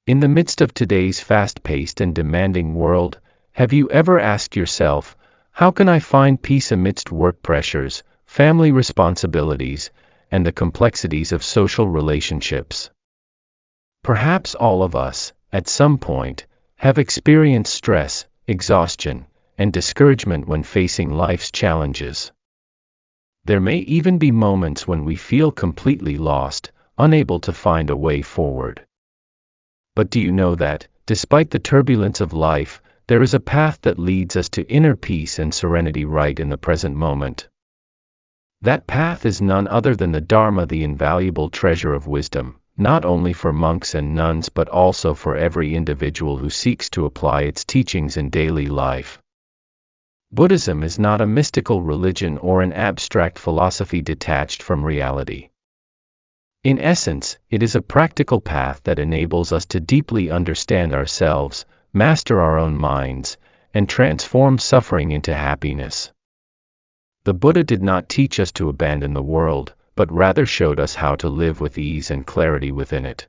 In the midst of today's fast-paced and demanding world, have you ever asked yourself, how can I find peace amidst work pressures, family responsibilities, and the complexities of social relationships? Perhaps all of us, at some point, have experienced stress, exhaustion, and discouragement when facing life's challenges. There may even be moments when we feel completely lost, unable to find a way forward. But do you know that, despite the turbulence of life, there is a path that leads us to inner peace and serenity right in the present moment? That path is none other than the Dharma, the invaluable treasure of wisdom, not only for monks and nuns but also for every individual who seeks to apply its teachings in daily life. Buddhism is not a mystical religion or an abstract philosophy detached from reality. In essence, it is a practical path that enables us to deeply understand ourselves, master our own minds, and transform suffering into happiness. The Buddha did not teach us to abandon the world, but rather showed us how to live with ease and clarity within it.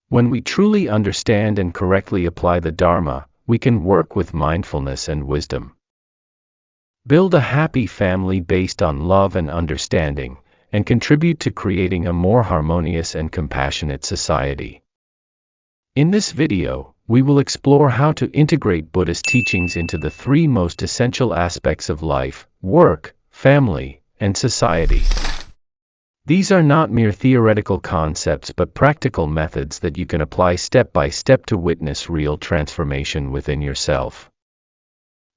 When we truly understand and correctly apply the Dharma, we can work with mindfulness and wisdom. Build a happy family based on love and understanding, and contribute to creating a more harmonious and compassionate society. In this video, we will explore how to integrate Buddhist teachings into the three most essential aspects of life: work, family, and society. These are not mere theoretical concepts but practical methods that you can apply step by step to witness real transformation within yourself.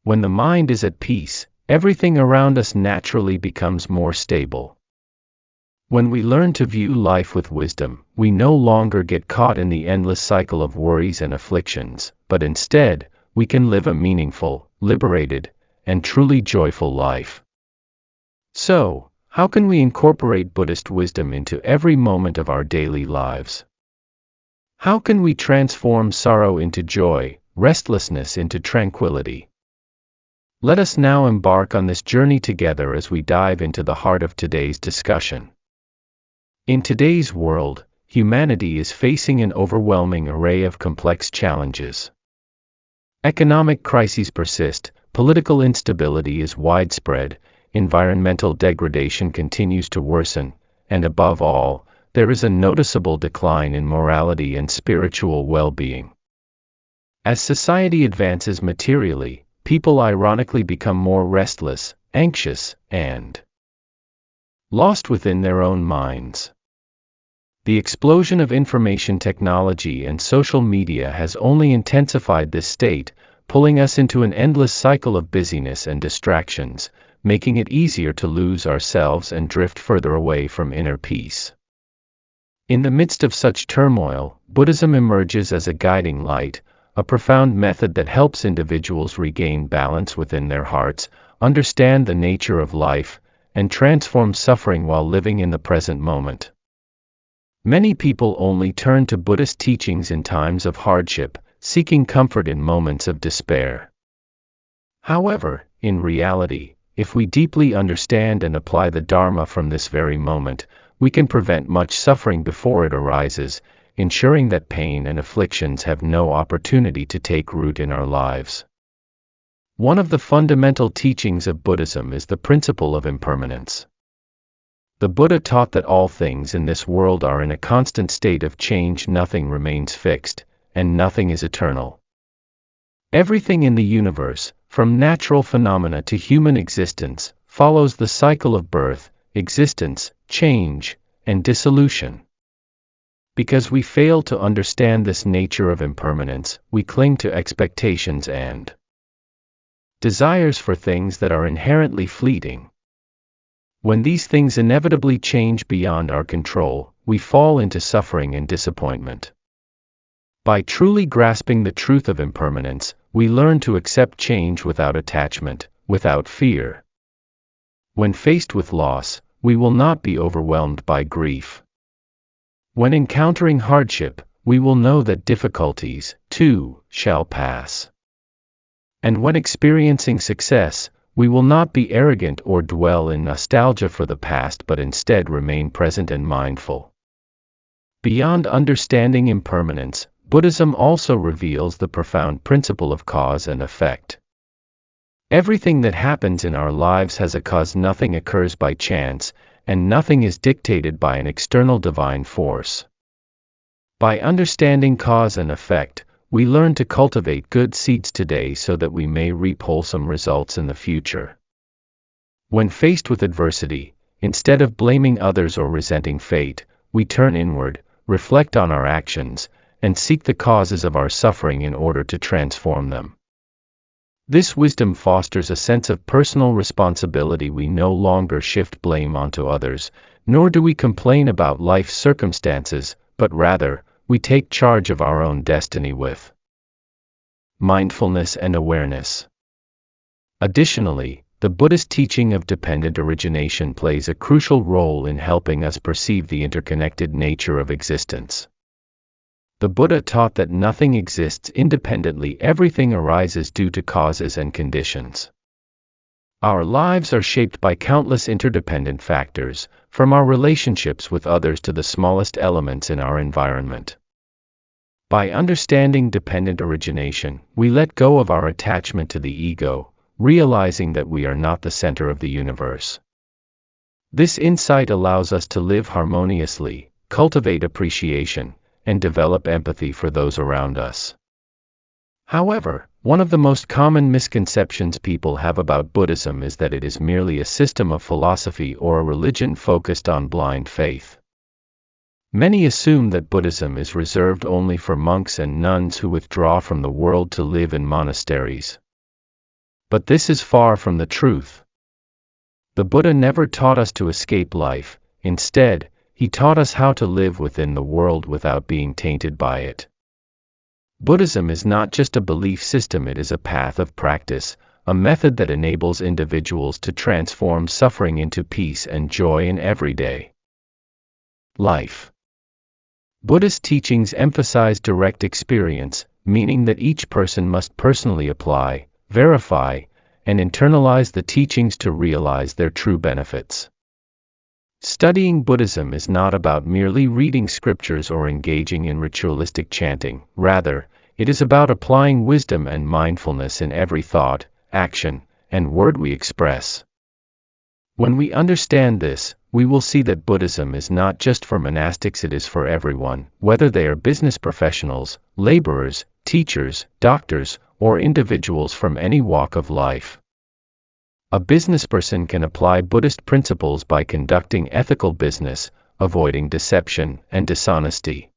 When the mind is at peace, everything around us naturally becomes more stable. When we learn to view life with wisdom, we no longer get caught in the endless cycle of worries and afflictions, but instead, we can live a meaningful, liberated, and truly joyful life. So, how can we incorporate Buddhist wisdom into every moment of our daily lives? How can we transform sorrow into joy, restlessness into tranquility? Let us now embark on this journey together as we dive into the heart of today's discussion. In today's world, humanity is facing an overwhelming array of complex challenges. Economic crises persist, political instability is widespread, environmental degradation continues to worsen, and above all, there is a noticeable decline in morality and spiritual well-being. As society advances materially, people ironically become more restless, anxious, and lost within their own minds. The explosion of information technology and social media has only intensified this state, pulling us into an endless cycle of busyness and distractions, making it easier to lose ourselves and drift further away from inner peace. In the midst of such turmoil, Buddhism emerges as a guiding light, a profound method that helps individuals regain balance within their hearts, understand the nature of life, and transform suffering while living in the present moment. Many people only turn to Buddhist teachings in times of hardship, seeking comfort in moments of despair. However, in reality, if we deeply understand and apply the Dharma from this very moment, we can prevent much suffering before it arises, ensuring that pain and afflictions have no opportunity to take root in our lives. One of the fundamental teachings of Buddhism is the principle of impermanence. The Buddha taught that all things in this world are in a constant state of change, nothing remains fixed, and nothing is eternal. Everything in the universe, from natural phenomena to human existence, follows the cycle of birth, existence, change, and dissolution. Because we fail to understand this nature of impermanence, we cling to expectations and desires for things that are inherently fleeting. When these things inevitably change beyond our control, we fall into suffering and disappointment. By truly grasping the truth of impermanence, we learn to accept change without attachment, without fear. When faced with loss, we will not be overwhelmed by grief. When encountering hardship, we will know that difficulties, too, shall pass. And when experiencing success, we will not be arrogant or dwell in nostalgia for the past but instead remain present and mindful. Beyond understanding impermanence, Buddhism also reveals the profound principle of cause and effect. Everything that happens in our lives has a cause. Nothing occurs by chance, and nothing is dictated by an external divine force. By understanding cause and effect, we learn to cultivate good seeds today so that we may reap wholesome results in the future. When faced with adversity, instead of blaming others or resenting fate, we turn inward, reflect on our actions, and seek the causes of our suffering in order to transform them. This wisdom fosters a sense of personal responsibility. We no longer shift blame onto others, nor do we complain about life's circumstances, but rather, we take charge of our own destiny with mindfulness and awareness. Additionally, the Buddhist teaching of dependent origination plays a crucial role in helping us perceive the interconnected nature of existence. The Buddha taught that nothing exists independently, everything arises due to causes and conditions. Our lives are shaped by countless interdependent factors, from our relationships with others to the smallest elements in our environment. By understanding dependent origination, we let go of our attachment to the ego, realizing that we are not the center of the universe. This insight allows us to live harmoniously, cultivate appreciation, and develop empathy for those around us. However, one of the most common misconceptions people have about Buddhism is that it is merely a system of philosophy or a religion focused on blind faith. Many assume that Buddhism is reserved only for monks and nuns who withdraw from the world to live in monasteries. But this is far from the truth. The Buddha never taught us to escape life. Instead, he taught us how to live within the world without being tainted by it. Buddhism is not just a belief system, it is a path of practice, a method that enables individuals to transform suffering into peace and joy in everyday life. Buddhist teachings emphasize direct experience, meaning that each person must personally apply, verify, and internalize the teachings to realize their true benefits. Studying Buddhism is not about merely reading scriptures or engaging in ritualistic chanting. Rather, it is about applying wisdom and mindfulness in every thought, action, and word we express. When we understand this, we will see that Buddhism is not just for monastics, it is for everyone, whether they are business professionals, laborers, teachers, doctors, or individuals from any walk of life. A businessperson can apply Buddhist principles by conducting ethical business, avoiding deception and dishonesty.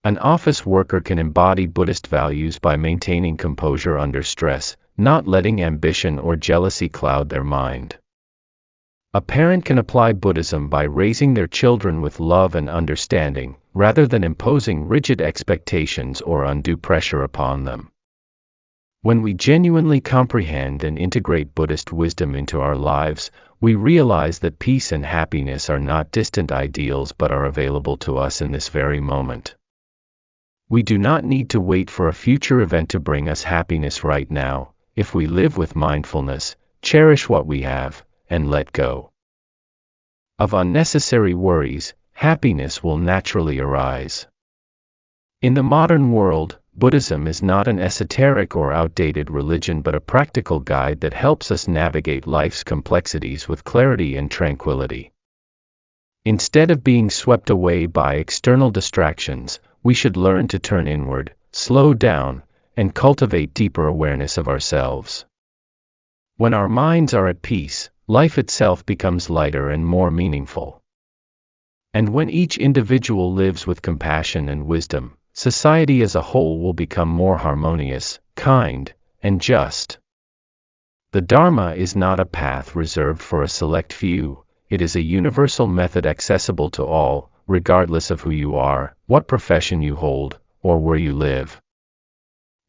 An office worker can embody Buddhist values by maintaining composure under stress, not letting ambition or jealousy cloud their mind. A parent can apply Buddhism by raising their children with love and understanding, rather than imposing rigid expectations or undue pressure upon them. When we genuinely comprehend and integrate Buddhist wisdom into our lives, we realize that peace and happiness are not distant ideals but are available to us in this very moment. We do not need to wait for a future event to bring us happiness right now. If we live with mindfulness, cherish what we have, and let go of unnecessary worries, happiness will naturally arise. In the modern world, Buddhism is not an esoteric or outdated religion but a practical guide that helps us navigate life's complexities with clarity and tranquility. Instead of being swept away by external distractions, we should learn to turn inward, slow down, and cultivate deeper awareness of ourselves. When our minds are at peace, life itself becomes lighter and more meaningful. And when each individual lives with compassion and wisdom, society as a whole will become more harmonious, kind, and just. The Dharma is not a path reserved for a select few, it is a universal method accessible to all, regardless of who you are, what profession you hold, or where you live.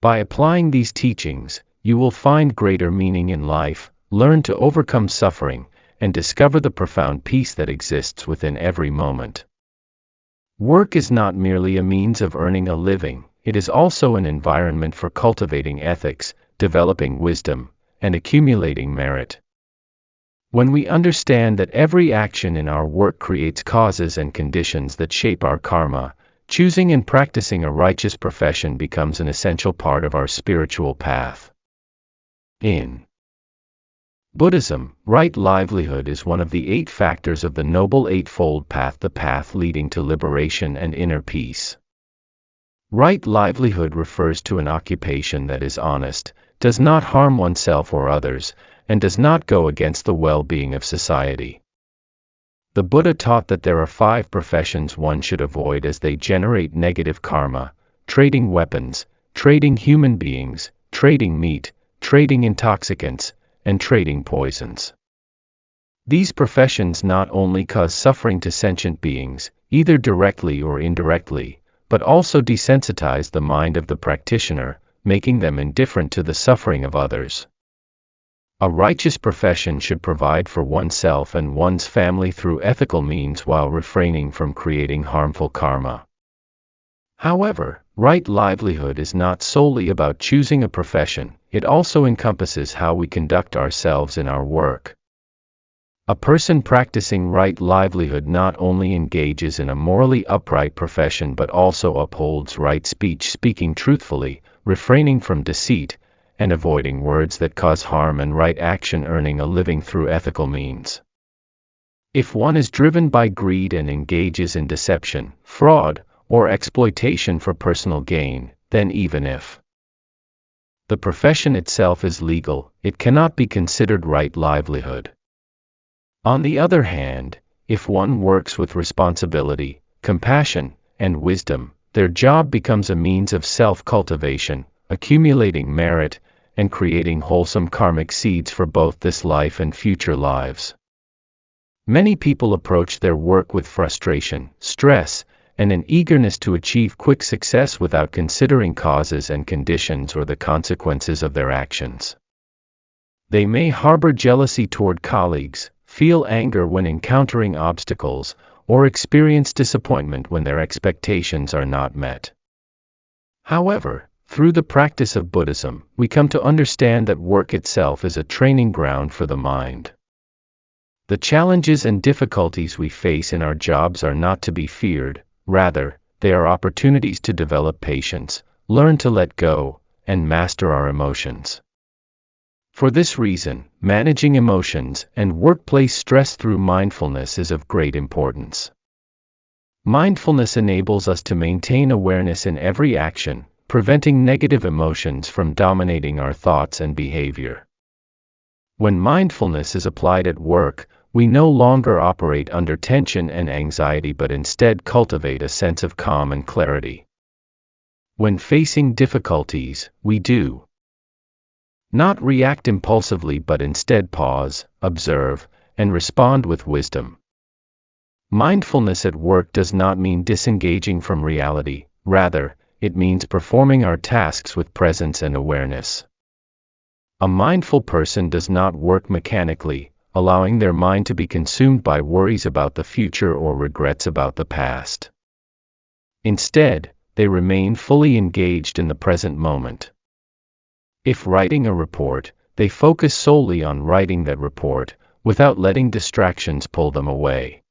By applying these teachings, you will find greater meaning in life, learn to overcome suffering, and discover the profound peace that exists within every moment. Work is not merely a means of earning a living, it is also an environment for cultivating ethics, developing wisdom, and accumulating merit. When we understand that every action in our work creates causes and conditions that shape our karma, choosing and practicing a righteous profession becomes an essential part of our spiritual path. In Buddhism, right livelihood is one of the 8 factors of the Noble Eightfold Path, the path leading to liberation and inner peace. Right livelihood refers to an occupation that is honest, does not harm oneself or others, and does not go against the well-being of society. The Buddha taught that there are 5 professions one should avoid as they generate negative karma: trading weapons, trading human beings, trading meat, trading intoxicants, and trading poisons. These professions not only cause suffering to sentient beings, either directly or indirectly, but also desensitize the mind of the practitioner, making them indifferent to the suffering of others. A righteous profession should provide for oneself and one's family through ethical means while refraining from creating harmful karma. However, right livelihood is not solely about choosing a profession, it also encompasses how we conduct ourselves in our work. A person practicing right livelihood not only engages in a morally upright profession but also upholds right speech, speaking truthfully, refraining from deceit, and avoiding words that cause harm, and right action, earning a living through ethical means. If one is driven by greed and engages in deception, fraud, or exploitation for personal gain, then even if the profession itself is legal, it cannot be considered right livelihood. On the other hand, if one works with responsibility, compassion, and wisdom, their job becomes a means of self-cultivation, accumulating merit, and creating wholesome karmic seeds for both this life and future lives. Many people approach their work with frustration, stress, and an eagerness to achieve quick success without considering causes and conditions or the consequences of their actions. They may harbor jealousy toward colleagues, feel anger when encountering obstacles, or experience disappointment when their expectations are not met. However, through the practice of Buddhism, we come to understand that work itself is a training ground for the mind. The challenges and difficulties we face in our jobs are not to be feared, rather, they are opportunities to develop patience, learn to let go, and master our emotions. For this reason, managing emotions and workplace stress through mindfulness is of great importance. Mindfulness enables us to maintain awareness in every action, preventing negative emotions from dominating our thoughts and behavior. When mindfulness is applied at work, we no longer operate under tension and anxiety but instead cultivate a sense of calm and clarity. When facing difficulties, we do not react impulsively but instead pause, observe, and respond with wisdom. Mindfulness at work does not mean disengaging from reality, rather, it means performing our tasks with presence and awareness. A mindful person does not work mechanically, allowing their mind to be consumed by worries about the future or regrets about the past. Instead, they remain fully engaged in the present moment. If writing a report, they focus solely on writing that report, without letting distractions pull them away.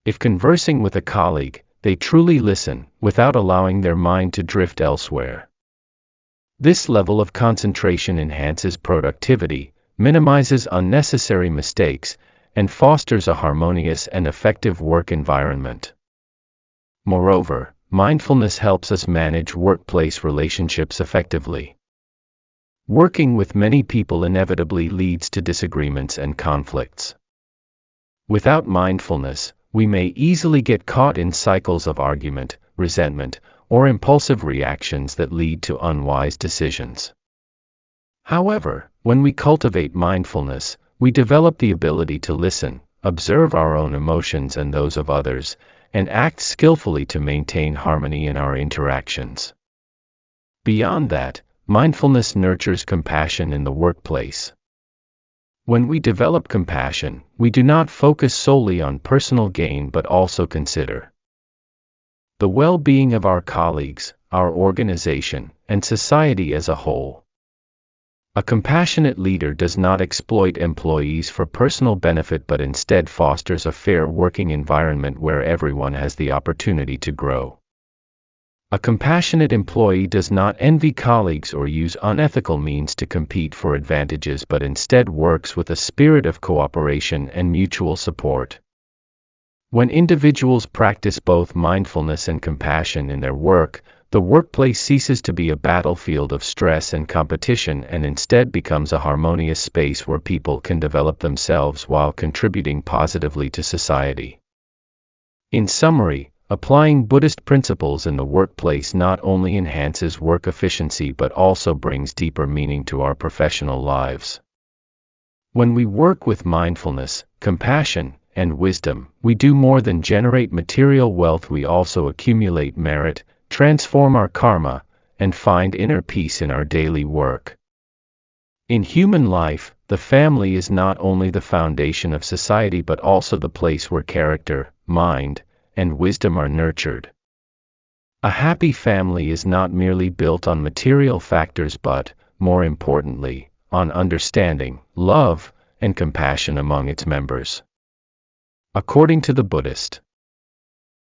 If conversing with a colleague, they truly listen, without allowing their mind to drift elsewhere. This level of concentration enhances productivity, minimizes unnecessary mistakes, and fosters a harmonious and effective work environment. Moreover, mindfulness helps us manage workplace relationships effectively. Working with many people inevitably leads to disagreements and conflicts. Without mindfulness, we may easily get caught in cycles of argument, resentment, or impulsive reactions that lead to unwise decisions. However, when we cultivate mindfulness, we develop the ability to listen, observe our own emotions and those of others, and act skillfully to maintain harmony in our interactions. Beyond that, mindfulness nurtures compassion in the workplace. When we develop compassion, we do not focus solely on personal gain but also consider the well-being of our colleagues, our organization, and society as a whole. A compassionate leader does not exploit employees for personal benefit but instead fosters a fair working environment where everyone has the opportunity to grow. A compassionate employee does not envy colleagues or use unethical means to compete for advantages, but instead works with a spirit of cooperation and mutual support. When individuals practice both mindfulness and compassion in their work, the workplace ceases to be a battlefield of stress and competition and instead becomes a harmonious space where people can develop themselves while contributing positively to society. In summary, applying Buddhist principles in the workplace not only enhances work efficiency but also brings deeper meaning to our professional lives. When we work with mindfulness, compassion, and wisdom, we do more than generate material wealth. We also accumulate merit, transform our karma, and find inner peace in our daily work. In human life, the family is not only the foundation of society but also the place where character, mind, and wisdom are nurtured. A happy family is not merely built on material factors but, more importantly, on understanding, love, and compassion among its members. According to the Buddhist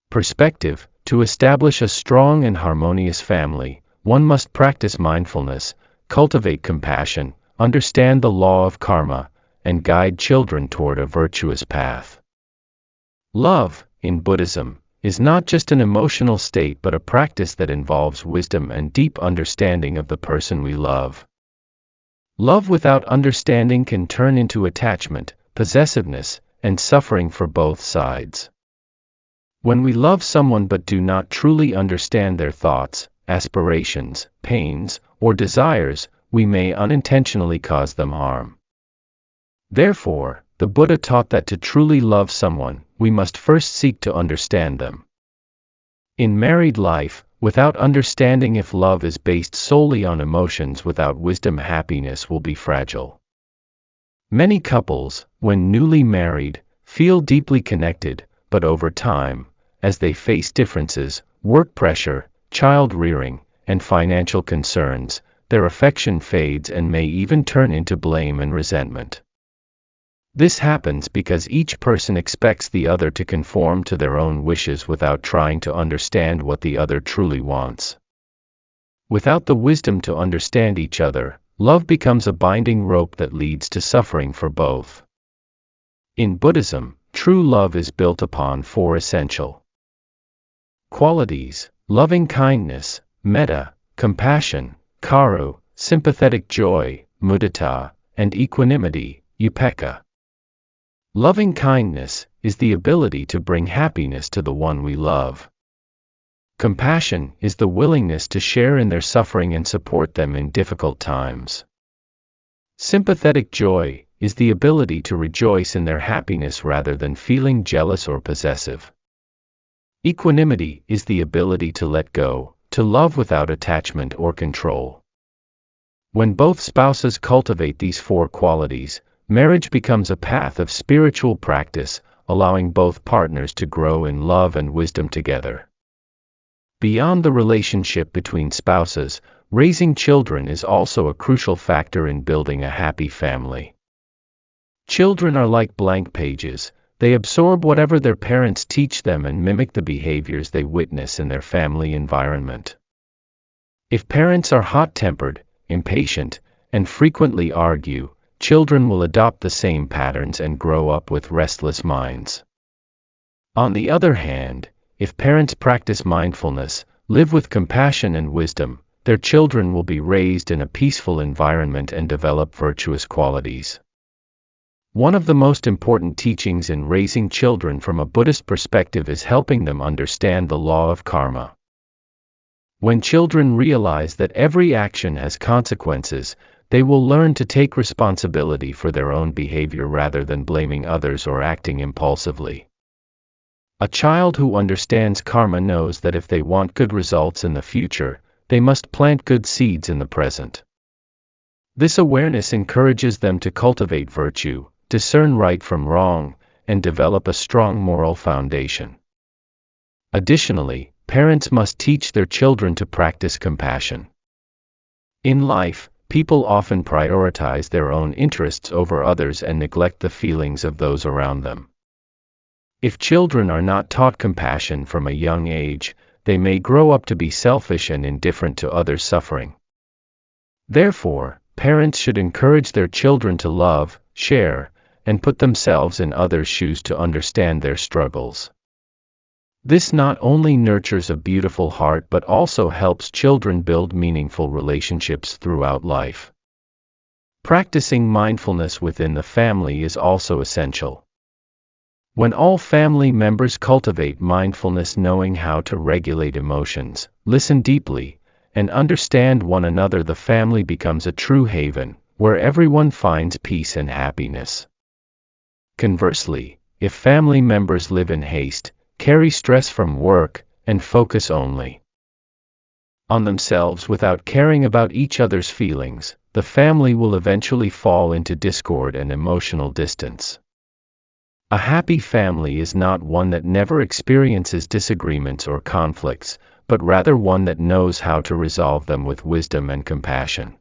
perspective, to establish a strong and harmonious family, one must practice mindfulness, cultivate compassion, understand the law of karma, and guide children toward a virtuous path. Love, in Buddhism, is not just an emotional state but a practice that involves wisdom and deep understanding of the person we love. Love without understanding can turn into attachment, possessiveness, and suffering for both sides. When we love someone but do not truly understand their thoughts, aspirations, pains, or desires, we may unintentionally cause them harm. Therefore, the Buddha taught that to truly love someone, we must first seek to understand them. In married life, without understanding if love is based solely on emotions without wisdom, happiness will be fragile. Many couples, when newly married, feel deeply connected, but over time, as they face differences, work pressure, child rearing, and financial concerns, their affection fades and may even turn into blame and resentment. This happens because each person expects the other to conform to their own wishes without trying to understand what the other truly wants. Without the wisdom to understand each other, love becomes a binding rope that leads to suffering for both. In Buddhism, true love is built upon four essential qualities: loving kindness, metta, compassion, karu, sympathetic joy, mudita, and equanimity, upekkha. Loving kindness is the ability to bring happiness to the one we love. Compassion is the willingness to share in their suffering and support them in difficult times. Sympathetic joy is the ability to rejoice in their happiness rather than feeling jealous or possessive. Equanimity is the ability to let go, to love without attachment or control. When both spouses cultivate these four qualities, marriage becomes a path of spiritual practice, allowing both partners to grow in love and wisdom together. Beyond the relationship between spouses, raising children is also a crucial factor in building a happy family. Children are like blank pages. They absorb whatever their parents teach them and mimic the behaviors they witness in their family environment. If parents are hot-tempered, impatient, and frequently argue, children will adopt the same patterns and grow up with restless minds. On the other hand, if parents practice mindfulness, live with compassion and wisdom, their children will be raised in a peaceful environment and develop virtuous qualities. One of the most important teachings in raising children from a Buddhist perspective is helping them understand the law of karma. When children realize that every action has consequences, they will learn to take responsibility for their own behavior rather than blaming others or acting impulsively. A child who understands karma knows that if they want good results in the future, they must plant good seeds in the present. This awareness encourages them to cultivate virtue, discern right from wrong, and develop a strong moral foundation. Additionally, parents must teach their children to practice compassion. In life, people often prioritize their own interests over others and neglect the feelings of those around them. If children are not taught compassion from a young age, they may grow up to be selfish and indifferent to others' suffering. Therefore, parents should encourage their children to love, share, and put themselves in others' shoes to understand their struggles. This not only nurtures a beautiful heart but also helps children build meaningful relationships throughout life. Practicing mindfulness within the family is also essential. When all family members cultivate mindfulness, knowing how to regulate emotions, listen deeply, and understand one another, the family becomes a true haven, where everyone finds peace and happiness. Conversely, if family members live in haste, carry stress from work, and focus only on themselves without caring about each other's feelings, the family will eventually fall into discord and emotional distance. A happy family is not one that never experiences disagreements or conflicts, but rather one that knows how to resolve them with wisdom and compassion.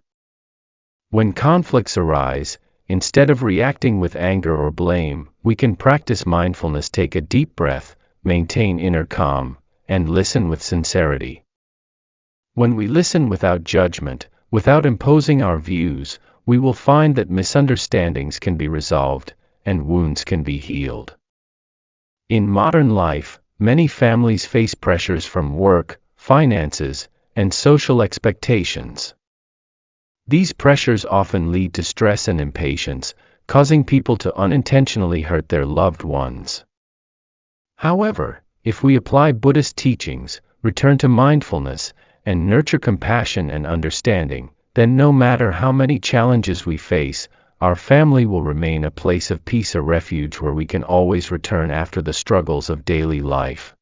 When conflicts arise, instead of reacting with anger or blame, we can practice mindfulness, take a deep breath, maintain inner calm, and listen with sincerity. When we listen without judgment, without imposing our views, we will find that misunderstandings can be resolved, and wounds can be healed. In modern life, many families face pressures from work, finances, and social expectations. These pressures often lead to stress and impatience, causing people to unintentionally hurt their loved ones. However, if we apply Buddhist teachings, return to mindfulness, and nurture compassion and understanding, then no matter how many challenges we face, our family will remain a place of peace, a refuge where we can always return after the struggles of daily life.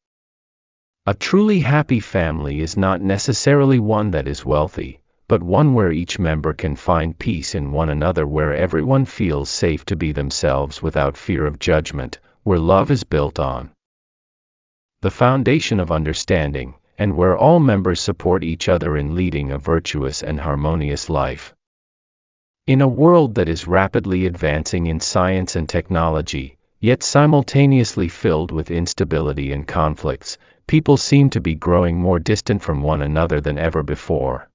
A truly happy family is not necessarily one that is wealthy, but one where each member can find peace in one another, where everyone feels safe to be themselves without fear of judgment, where love is built on the foundation of understanding, and where all members support each other in leading a virtuous and harmonious life. In a world that is rapidly advancing in science and technology, yet simultaneously filled with instability and conflicts, people seem to be growing more distant from one another than ever before.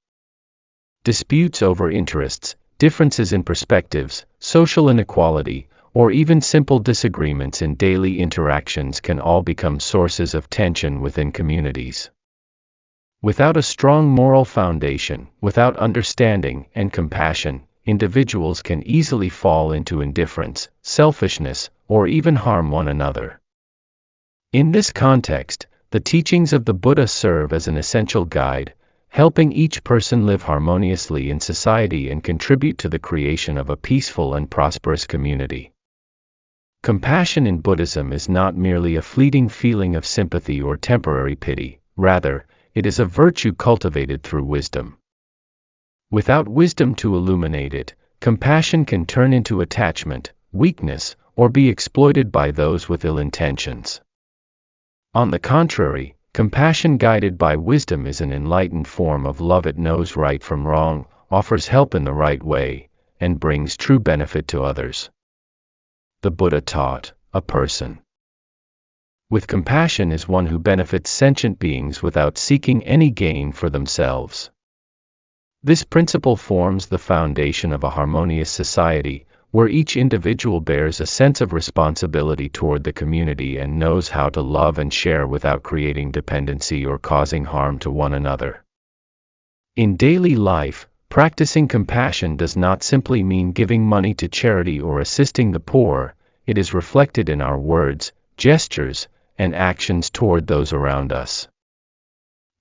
Disputes over interests, differences in perspectives, social inequality, or even simple disagreements in daily interactions can all become sources of tension within communities. Without a strong moral foundation, without understanding and compassion, individuals can easily fall into indifference, selfishness, or even harm one another. In this context, the teachings of the Buddha serve as an essential guide, helping each person live harmoniously in society and contribute to the creation of a peaceful and prosperous community. Compassion in Buddhism is not merely a fleeting feeling of sympathy or temporary pity, rather, it is a virtue cultivated through wisdom. Without wisdom to illuminate it, compassion can turn into attachment, weakness, or be exploited by those with ill intentions. On the contrary, compassion guided by wisdom is an enlightened form of love. It knows right from wrong, offers help in the right way, and brings true benefit to others. The Buddha taught, a person with compassion is one who benefits sentient beings without seeking any gain for themselves. This principle forms the foundation of a harmonious society, where each individual bears a sense of responsibility toward the community and knows how to love and share without creating dependency or causing harm to one another. In daily life, practicing compassion does not simply mean giving money to charity or assisting the poor. It is reflected in our words, gestures, and actions toward those around us.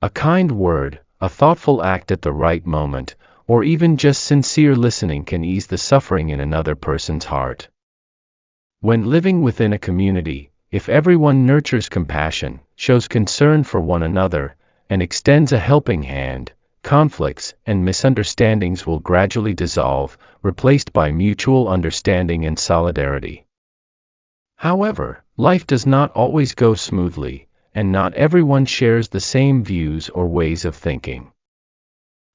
A kind word, a thoughtful act at the right moment, or even just sincere listening can ease the suffering in another person's heart. When living within a community, if everyone nurtures compassion, shows concern for one another, and extends a helping hand, conflicts and misunderstandings will gradually dissolve, replaced by mutual understanding and solidarity. However, life does not always go smoothly, and not everyone shares the same views or ways of thinking.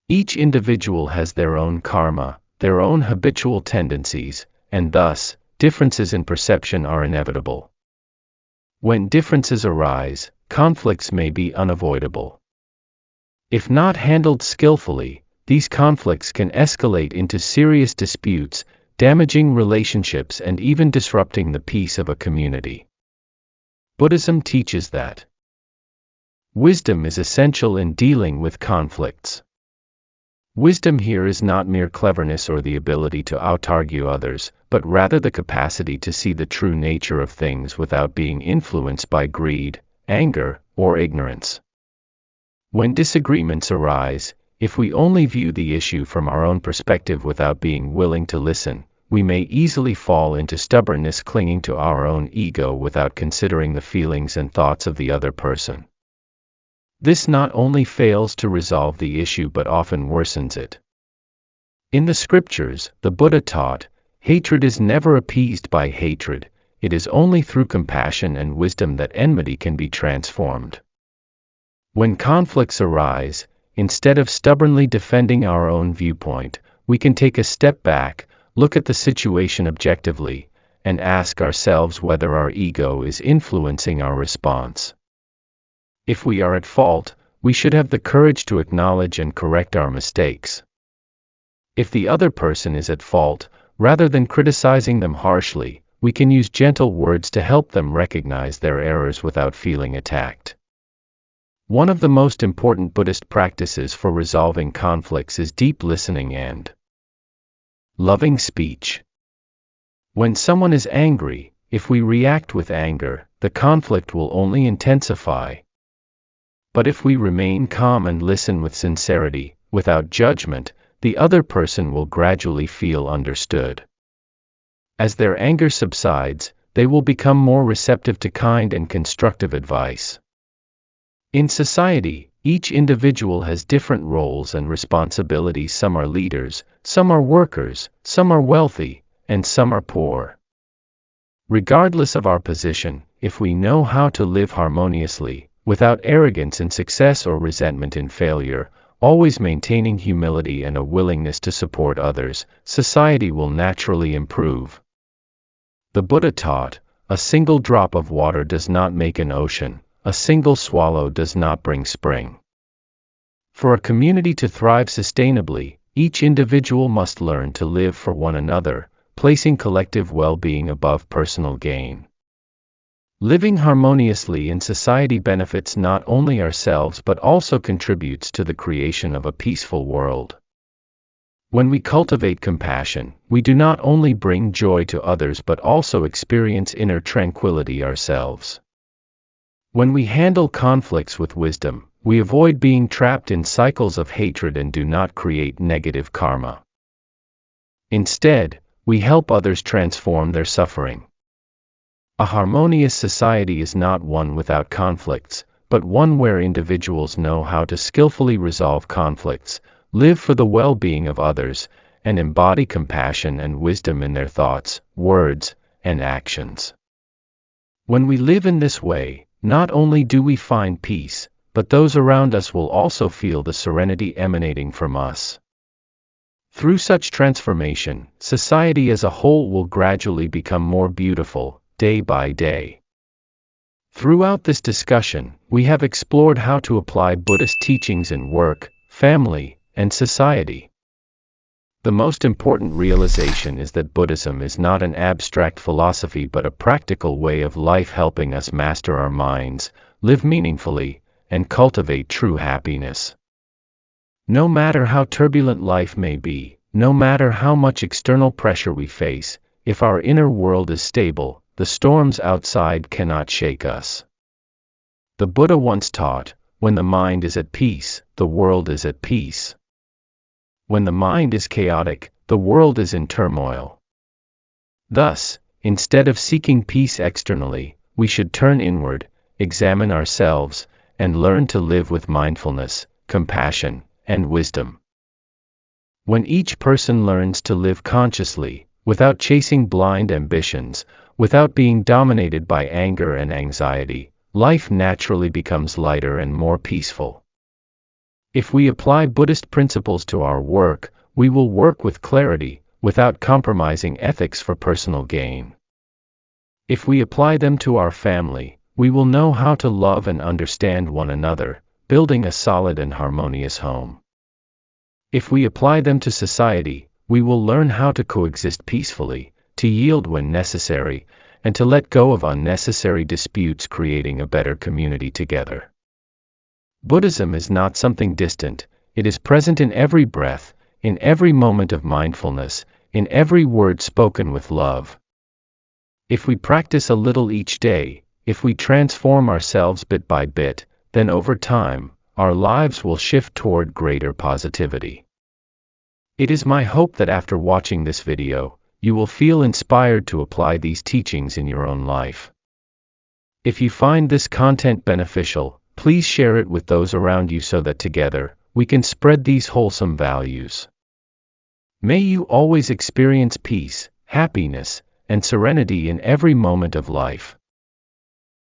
Each individual has their own karma, their own habitual tendencies, and thus, differences in perception are inevitable. When differences arise, conflicts may be unavoidable. If not handled skillfully, these conflicts can escalate into serious disputes, damaging relationships and even disrupting the peace of a community. Buddhism teaches that wisdom is essential in dealing with conflicts. Wisdom here is not mere cleverness or the ability to out-argue others, but rather the capacity to see the true nature of things without being influenced by greed, anger, or ignorance. When disagreements arise, if we only view the issue from our own perspective without being willing to listen, we may easily fall into stubbornness, clinging to our own ego without considering the feelings and thoughts of the other person. This not only fails to resolve the issue but often worsens it. In the scriptures, the Buddha taught, hatred is never appeased by hatred, it is only through compassion and wisdom that enmity can be transformed. When conflicts arise, instead of stubbornly defending our own viewpoint, we can take a step back, look at the situation objectively, and ask ourselves whether our ego is influencing our response. If we are at fault, we should have the courage to acknowledge and correct our mistakes. If the other person is at fault, rather than criticizing them harshly, we can use gentle words to help them recognize their errors without feeling attacked. One of the most important Buddhist practices for resolving conflicts is deep listening and loving speech. When someone is angry, if we react with anger, the conflict will only intensify. But if we remain calm and listen with sincerity, without judgment, the other person will gradually feel understood. As their anger subsides, they will become more receptive to kind and constructive advice. In society, each individual has different roles and responsibilities. Some are leaders, some are workers, some are wealthy, and some are poor. Regardless of our position, if we know how to live harmoniously, without arrogance in success or resentment in failure, always maintaining humility and a willingness to support others, society will naturally improve. The Buddha taught, a single drop of water does not make an ocean, a single swallow does not bring spring. For a community to thrive sustainably, each individual must learn to live for one another, placing collective well-being above personal gain. Living harmoniously in society benefits not only ourselves but also contributes to the creation of a peaceful world. When we cultivate compassion, we do not only bring joy to others but also experience inner tranquility ourselves. When we handle conflicts with wisdom, we avoid being trapped in cycles of hatred and do not create negative karma. Instead, we help others transform their suffering. A harmonious society is not one without conflicts, but one where individuals know how to skillfully resolve conflicts, live for the well-being of others, and embody compassion and wisdom in their thoughts, words, and actions. When we live in this way, not only do we find peace, but those around us will also feel the serenity emanating from us. Through such transformation, society as a whole will gradually become more beautiful, day by day. Throughout this discussion, we have explored how to apply Buddhist teachings in work, family, and society. The most important realization is that Buddhism is not an abstract philosophy but a practical way of life, helping us master our minds, live meaningfully, and cultivate true happiness. No matter how turbulent life may be, no matter how much external pressure we face, if our inner world is stable, the storms outside cannot shake us. The Buddha once taught, when the mind is at peace, the world is at peace. When the mind is chaotic, the world is in turmoil. Thus, instead of seeking peace externally, we should turn inward, examine ourselves, and learn to live with mindfulness, compassion, and wisdom. When each person learns to live consciously, without chasing blind ambitions, without being dominated by anger and anxiety, life naturally becomes lighter and more peaceful. If we apply Buddhist principles to our work, we will work with clarity, without compromising ethics for personal gain. If we apply them to our family, we will know how to love and understand one another, building a solid and harmonious home. If we apply them to society, we will learn how to coexist peacefully, to yield when necessary, and to let go of unnecessary disputes, creating a better community together. Buddhism is not something distant, it is present in every breath, in every moment of mindfulness, in every word spoken with love. If we practice a little each day, if we transform ourselves bit by bit, then over time, our lives will shift toward greater positivity. It is my hope that after watching this video, you will feel inspired to apply these teachings in your own life. If you find this content beneficial, please share it with those around you so that together, we can spread these wholesome values. May you always experience peace, happiness, and serenity in every moment of life.